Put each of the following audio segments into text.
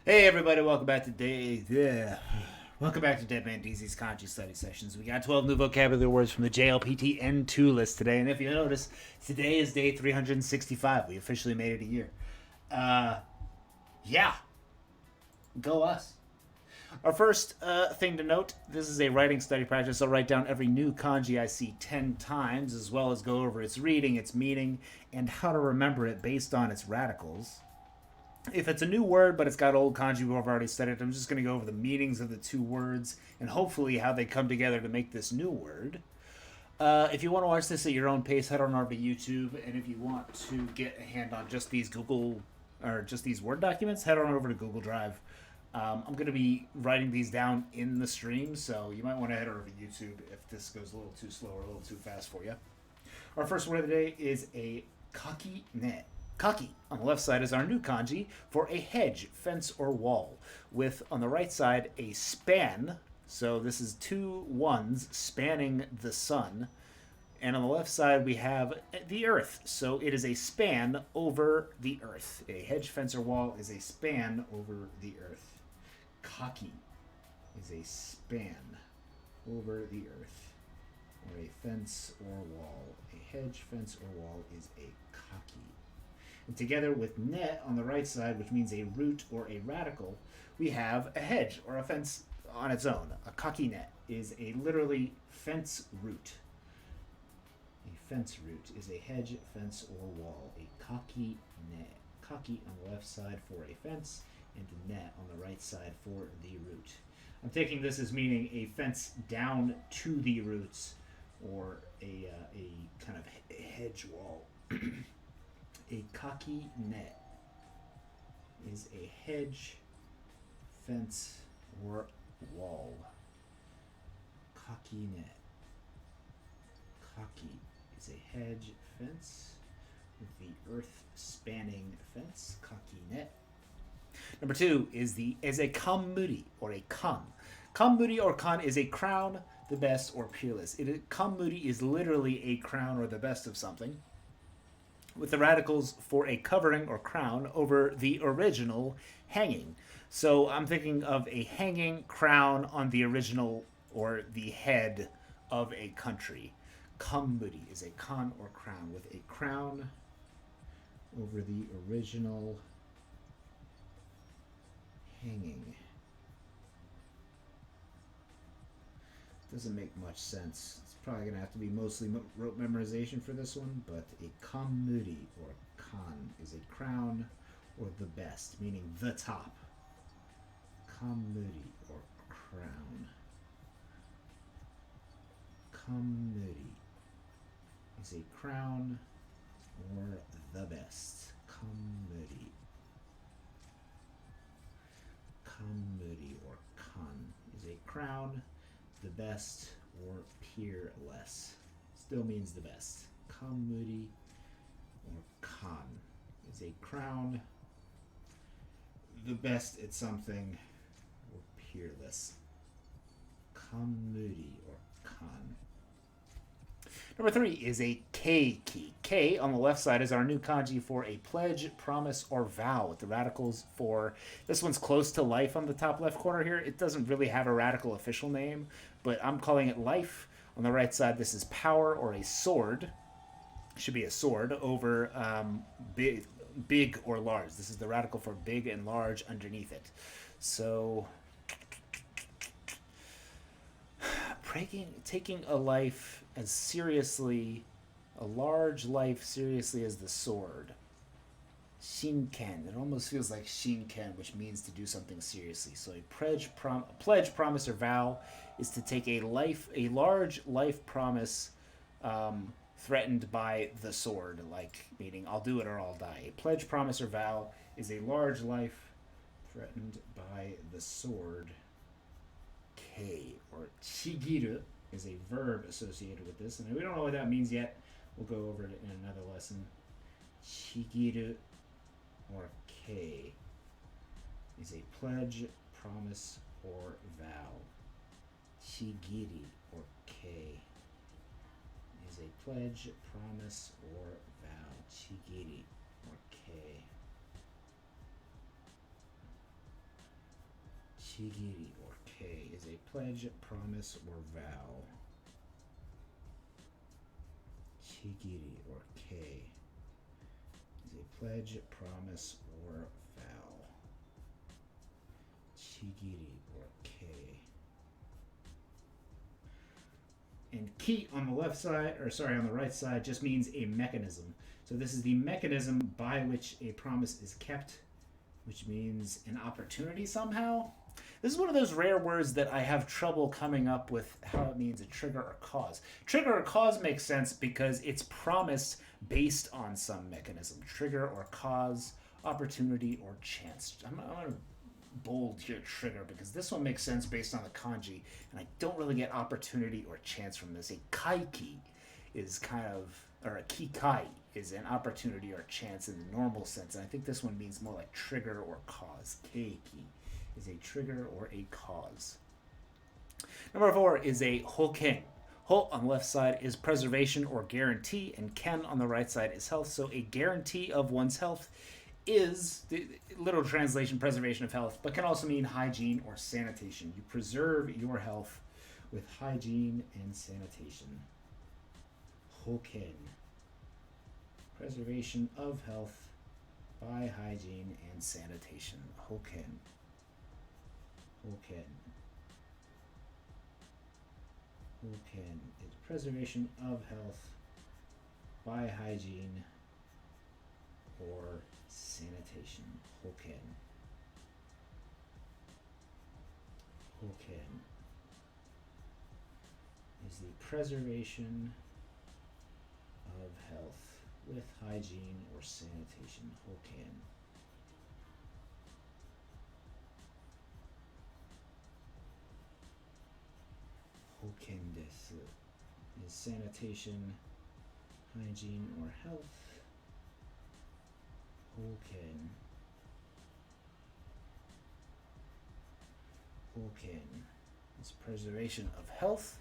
Hey everybody, welcome back to welcome back to Dead Man DZ's Kanji Study Sessions. We got 12 new vocabulary words from the JLPT N2 list today, and if you notice, today is day 365. We officially made it a year. Uh, yeah, go us. Our first thing to note, this is a writing study practice. I'll write down every new kanji I see 10 times, as well as go over its reading, its meaning, and how to remember it based on its radicals. If it's a new word but it's got old kanji we've already studied, I'm just going to go over the meanings of the two words and hopefully how they come together to make this new word. If you want to watch this at your own pace, head on over to YouTube. And if you want to get a hand on just these Google or just these Word documents, head on over to Google Drive. I'm going to be writing these down in the stream, so you might want to head over to YouTube if this goes a little too slow or a little too fast for you. Our first word of the day is a kaki ne. Kaki on the left side is our new kanji for a hedge, fence, or wall, with on the right side a span. So this is two ones spanning the sun. And on the left side we have the earth. So it is a span over the earth. A hedge, fence, or wall is a span over the earth. Kaki is a span over the earth, or a fence or wall. A hedge, fence, or wall is a kaki. And together with net on the right side, which means a root or a radical, we have a hedge or a fence on its own. A kaki net is a literally fence root. A fence root is a hedge, fence, or wall. A kaki net. Kaki on the left side for a fence, and net on the right side for the root. I'm taking this as meaning a fence down to the roots, or a kind of hedge wall. A kaki net is a hedge, fence, or wall. Kaki net. Kaki is a hedge, fence, with the earth spanning fence. Kaki net. Number two is a kamuri or a kan. Kamuri or kan is a crown, the best, or peerless. Kamuri is literally a crown or the best of something, with the radicals for a covering or crown over the original hanging. So I'm thinking of a hanging crown on the original or the head of a country. Kamuri is a kan or crown with a crown over the original hanging. Doesn't make much sense. It's probably going to have to be mostly rote memorization for this one, but a kamuri or kan is a crown or the best, meaning the top. Kamuri or crown. Kamuri is a crown or the best. Kamuri. Kamuri or kan is a crown, the best, or peerless. Still means the best. Kamuri or kan is a crown, the best at something, or peerless. Kamuri or kan. Number three is a keiki. K on the left side is our new kanji for a pledge, promise, or vow, with the radicals for this one's close to life on the top left corner here. It doesn't really have a radical official name, but I'm calling it life. On the right side, this is power or a sword. Should be a sword over big or large. This is the radical for big and large underneath it. So taking a life as seriously, a large life seriously as the sword. Shinken. It almost feels like shinken, which means to do something seriously. So a pledge, promise, or vow is to take a large life promise, threatened by the sword, like meaning I'll do it or I'll die. A pledge, promise, or vow is a large life threatened by the sword. K or chigiru is a verb associated with this, and we don't know what that means yet. We'll go over it in another lesson. Chigiru or K is a pledge, promise, or vow. Chigiri or K is a pledge, promise, or vow. Chigiri or K. Chigiri or K is a pledge, promise, or vow. Chigiri or K is a pledge, promise, or vow. Chigiri or K. And ki on the left side, or sorry, on the right side, just means a mechanism. So this is the mechanism by which a promise is kept, which means an opportunity somehow. This is one of those rare words that I have trouble coming up with how it means a trigger or cause. Trigger or cause makes sense because it's promised based on some mechanism. Trigger or cause, opportunity or chance. I'm going to bold here trigger because this one makes sense based on the kanji, and I don't really get opportunity or chance from this. A kaiki is kind of, or a kikai is an opportunity or chance in the normal sense, and I think this one means more like trigger or cause. Keiki is a trigger or a cause. Number 4 is a hoken. Ho on the left side is preservation or guarantee, and ken on the right side is health. So a guarantee of one's health is, the literal translation, preservation of health, but can also mean hygiene or sanitation. You preserve your health with hygiene and sanitation. Hoken. Preservation of health by hygiene and sanitation. Hoken. Hoken. Hoken is preservation of health by hygiene or sanitation. Hoken. Hoken is the preservation of health with hygiene or sanitation. Hoken. Hoken desu is sanitation, hygiene, or health. Hoken. Hoken is preservation of health.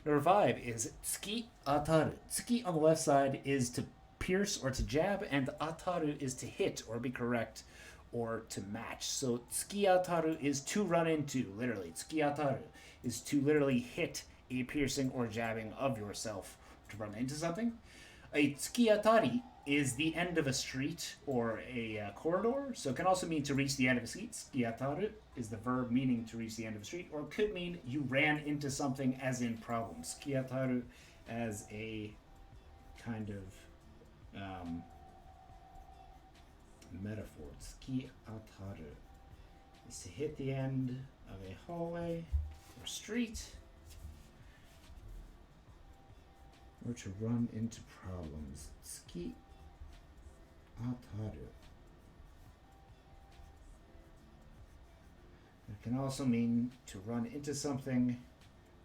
Number 5 is tsuki ataru. Tsuki on the left side is to pierce or to jab, and ataru is to hit or be correct or to match. So tsuki ataru is to run into, literally. Tsuki ataru is to literally hit a piercing or jabbing of yourself to run into something. A tsuki atari is the end of a street or a corridor, so it can also mean to reach the end of a street. Tsuki ataru is the verb meaning to reach the end of a street, or it could mean you ran into something as in problem. Tsuki ataru as a kind of metaphor. Tsuki ataru is to hit the end of a hallway or street, or to run into problems. Tsuki ataru. It can also mean to run into something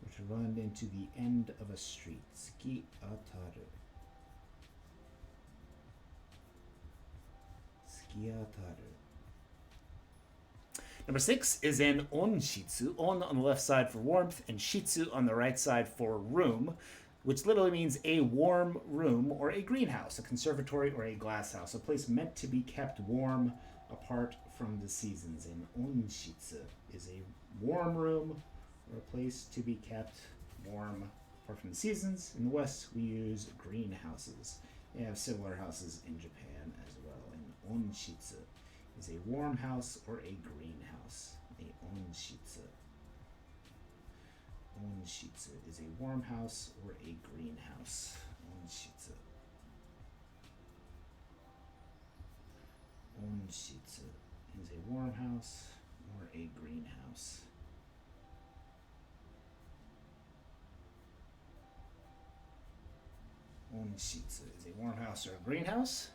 or to run into the end of a street. Tsuki ataru. Tsuki ataru. Number 6 is an onshitsu. On the left side for warmth, and shitsu on the right side for room, which literally means a warm room or a greenhouse, a conservatory or a glass house, a place meant to be kept warm apart from the seasons. An onshitsu is a warm room or a place to be kept warm apart from the seasons. In the West, we use greenhouses. They have similar houses in Japan as well. An onshitsu is a warm house or a greenhouse. A onshitsu. Onshitsu is a warm house or a greenhouse. Onshitsu. Onshitsu is a warm house or a greenhouse. Onshitsu is a warm house or a greenhouse.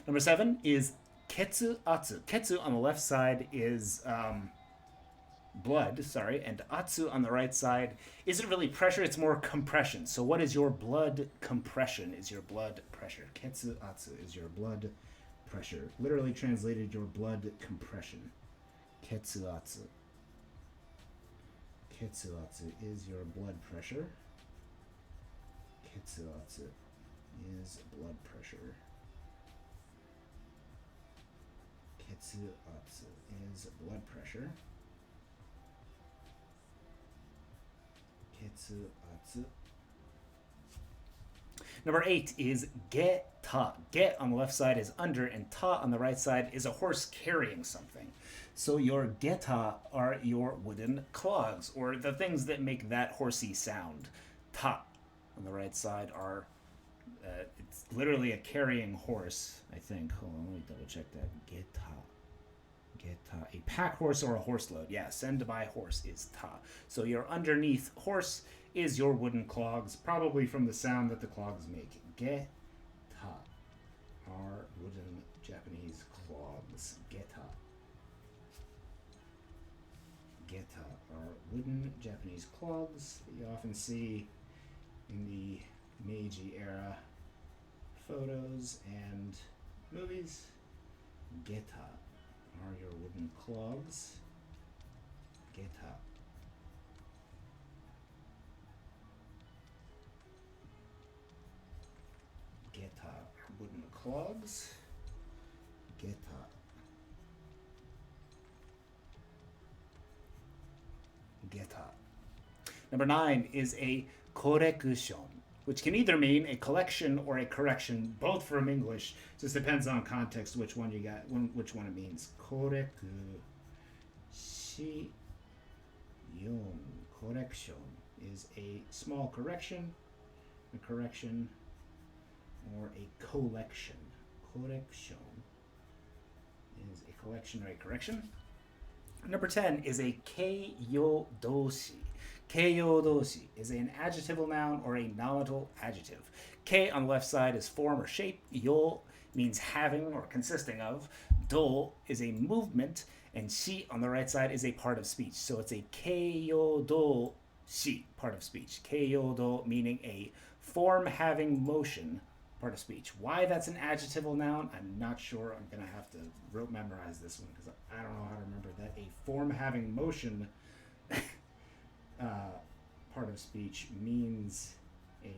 Number 7 is ketsu atsu. Ketsu on the left side is blood, and atsu on the right side isn't really pressure, it's more compression. So what is your blood compression? Is your blood pressure. Ketsu atsu is your blood pressure. Literally translated, your blood compression. Ketsu atsu. Ketsu atsu is your blood pressure. Ketsu atsu is blood pressure. Ketsu atsu is blood pressure. atsu, atsu. Number 8 is geta. Get on the left side is under, and ta on the right side is a horse carrying something. So your geta are your wooden clogs, or the things that make that horsey sound. Ta on the right side are, it's literally a carrying horse, I think. Hold on, let me double check that. Geta. Geta. A pack horse or a horse load. Yeah, send by horse is ta. So your underneath horse is your wooden clogs, probably from the sound that the clogs make. Geta are wooden Japanese clogs. Geta. Geta are wooden Japanese clogs that you often see in the Meiji era photos and movies. Geta are your wooden clogs. Geta. Geta are wooden clogs. Geta. Geta. Number 9 is a korekushion, which can either mean a collection or a correction, both from English. Just depends on context which one you got, which one it means. Korekushion, correction is a small correction, a correction, or a collection. Correction is a collection or a correction. Number 10 is a keiyo doshi. Keiyo doshi is an adjectival noun or a nominal adjective. Kei on the left side is form or shape. Yo means having or consisting of. Do is a movement. And shi on the right side is a part of speech. So it's a keiyo doshi, part of speech. Keiyo do meaning a form having motion, part of speech. Why that's an adjectival noun, I'm not sure. I'm going to have to rote memorize this one because I don't know how to remember that. A form having motion part of speech means a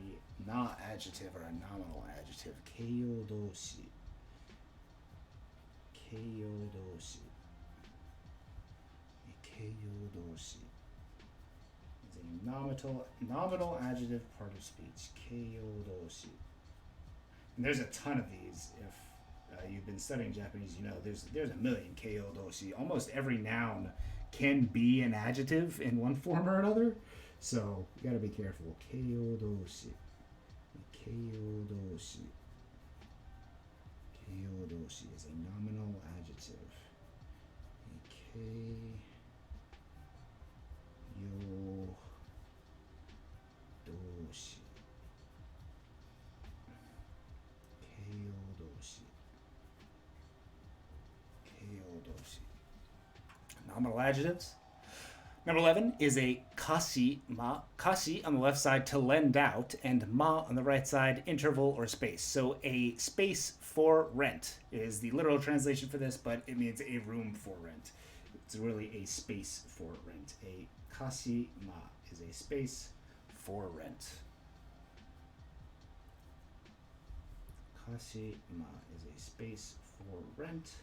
not adjective or a nominal adjective. Keiyo doshi. Keiyo doshi. Keiyo doshi is a nominal adjective part of speech. Keiyo doshi. And there's a ton of these. If you've been studying Japanese, you know there's a million keiyo doshi. Almost every noun can be an adjective in one form or another. So you gotta be careful. Keiyo doshi. Keiyo doshi. Keiyo doshi is a nominal adjective. Keiyo doshi. Keiyo doshi. Keiyo doshi. Nominal adjectives. Number 11 is a kashi ma. Kashi on the left side to lend out, and ma on the right side, interval or space. So a space for rent is the literal translation for this, but it means a room for rent. It's really a space for rent. A kashi ma is a space for rent. Kashi ma is a space for rent.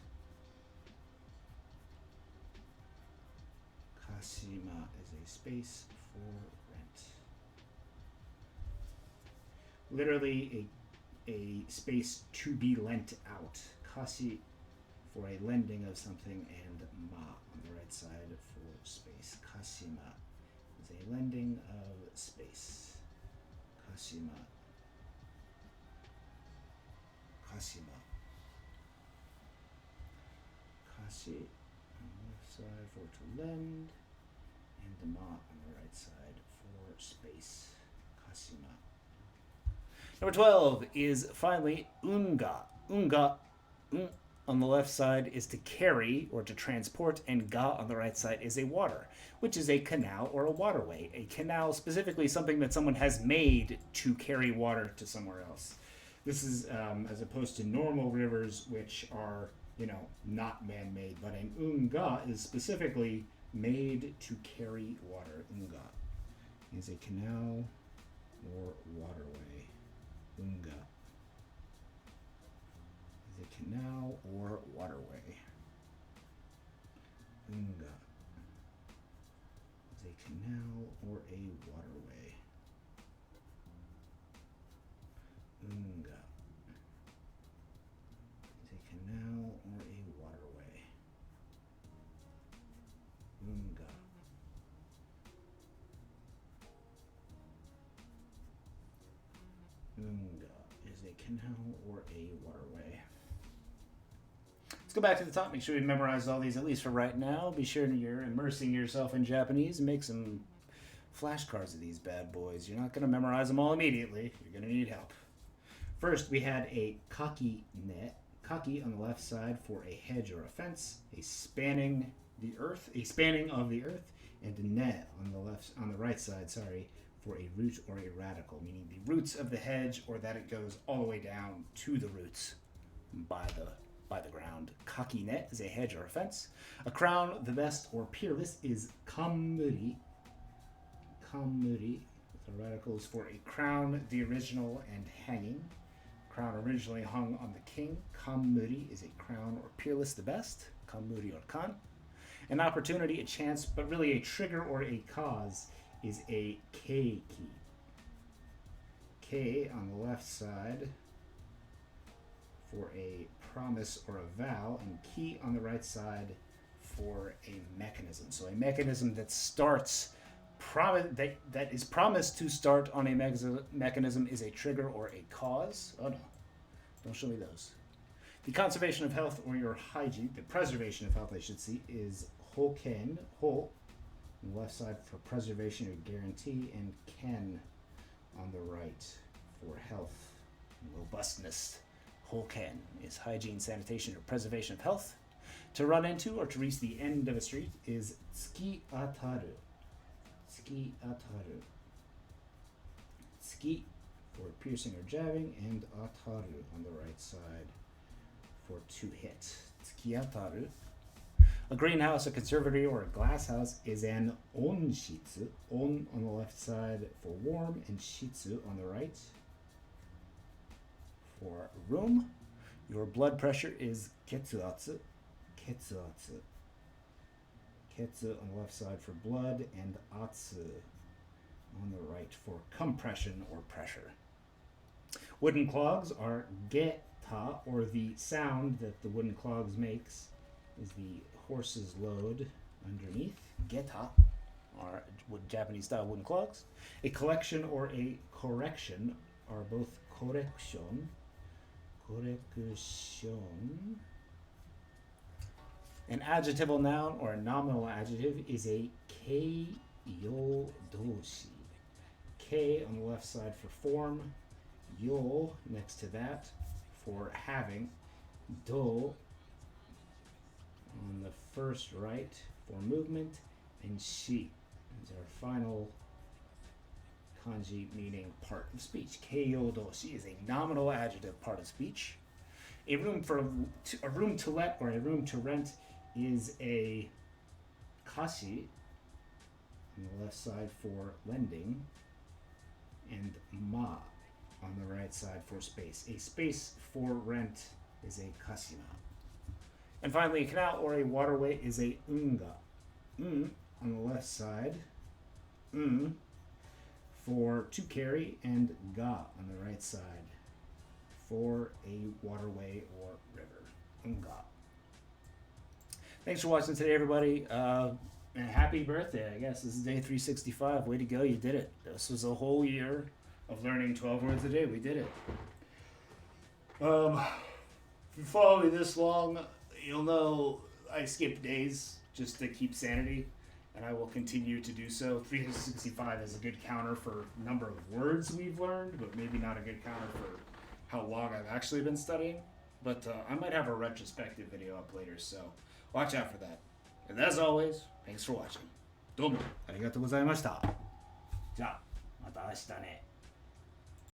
Kashima is a space for rent. Literally a space to be lent out. Kashi for a lending of something, and ma on the right side for space. Kashima is a lending of space. Kashima. Kashima. Kashi on the left side for to lend, and the ma on the right side for space. Kashima. Number 12 is finally unga. Unga on the left side is to carry or to transport, and ga on the right side is a water, which is a canal or a waterway. A canal, specifically something that someone has made to carry water to somewhere else. This is as opposed to normal rivers, which are, not man-made, but an unga is specifically made to carry water. Unga is a canal or waterway. Unga is a canal or waterway. Unga is a canal or a waterway. Unga is a canal or a waterway. Unga. Unga is a canal or a waterway. Let's go back to the top. Make sure you memorize all these, at least for right now. Be sure you're immersing yourself in Japanese and make some flashcards of these bad boys. You're not going to memorize them all immediately. You're going to need help. First, we had a kaki net. Kaki on the left side for a hedge or a fence, a spanning of the earth, and a net on the right side, for a root or a radical, meaning the roots of the hedge, or that it goes all the way down to the roots by the ground. Kaki net is a hedge or a fence. A crown, the best or peerless, is kamuri. Kamuri, with the radicals for a crown, the original, and hanging. Crown originally hung on the king. Kamuri is a crown or peerless, the best. Kamuri or kan. An opportunity, a chance, but really a trigger or a cause, is a keiki. K on the left side for a promise or a vow, and ki on the right side for a mechanism. So a mechanism that starts, that is promised to start on a mechanism is a trigger or a cause. Oh no, don't show me those. The conservation of health or your hygiene, the preservation of health I should say, is hoken, ho, on the left side for preservation or guarantee, and ken on the right for health and robustness. Hoken is hygiene, sanitation, or preservation of health. To run into or to reach the end of a street is tsuki ataru. Tsuki ataru. Tsuki for piercing or jabbing, and ataru on the right side for to hit. Tsuki ataru. A greenhouse, a conservatory, or a glass house is an onshitsu. On the left side for warm, and shitsu on the right for room. Your blood pressure is ketsuatsu. Ketsuatsu. Ketsu on the left side for blood, and atsu on the right for compression or pressure. Wooden clogs are geta, or the sound that the wooden clogs makes is the horse's load underneath. Geta are Japanese style wooden clogs. A collection or a correction are both correction. An adjectival noun or a nominal adjective is a keiyodoshi. K on the left side for form, yo next to that for having, do on the first right for movement, and shi is our final kanji meaning part of speech. Keiyodoshi is a nominal adjective part of speech. A room to let or a room to rent is a kashi on the left side for lending, and ma on the right side for space. A space for rent is a kashima. And finally, a canal or a waterway is a unga. On the left side, for to carry, and ga on the right side for a waterway or river. Unga. Thanks for watching today, everybody. And happy birthday, I guess. This is day 365. Way to go, you did it. This was a whole year of learning 12 words a day. We did it. If you follow me this long, you'll know I skip days just to keep sanity, and I will continue to do so. 365 is a good counter for number of words we've learned, but maybe not a good counter for how long I've actually been studying. But I might have a retrospective video up later, so watch out for that. And as always, thanks for watching. どうもありがとうございました。じゃあ、また明日ね。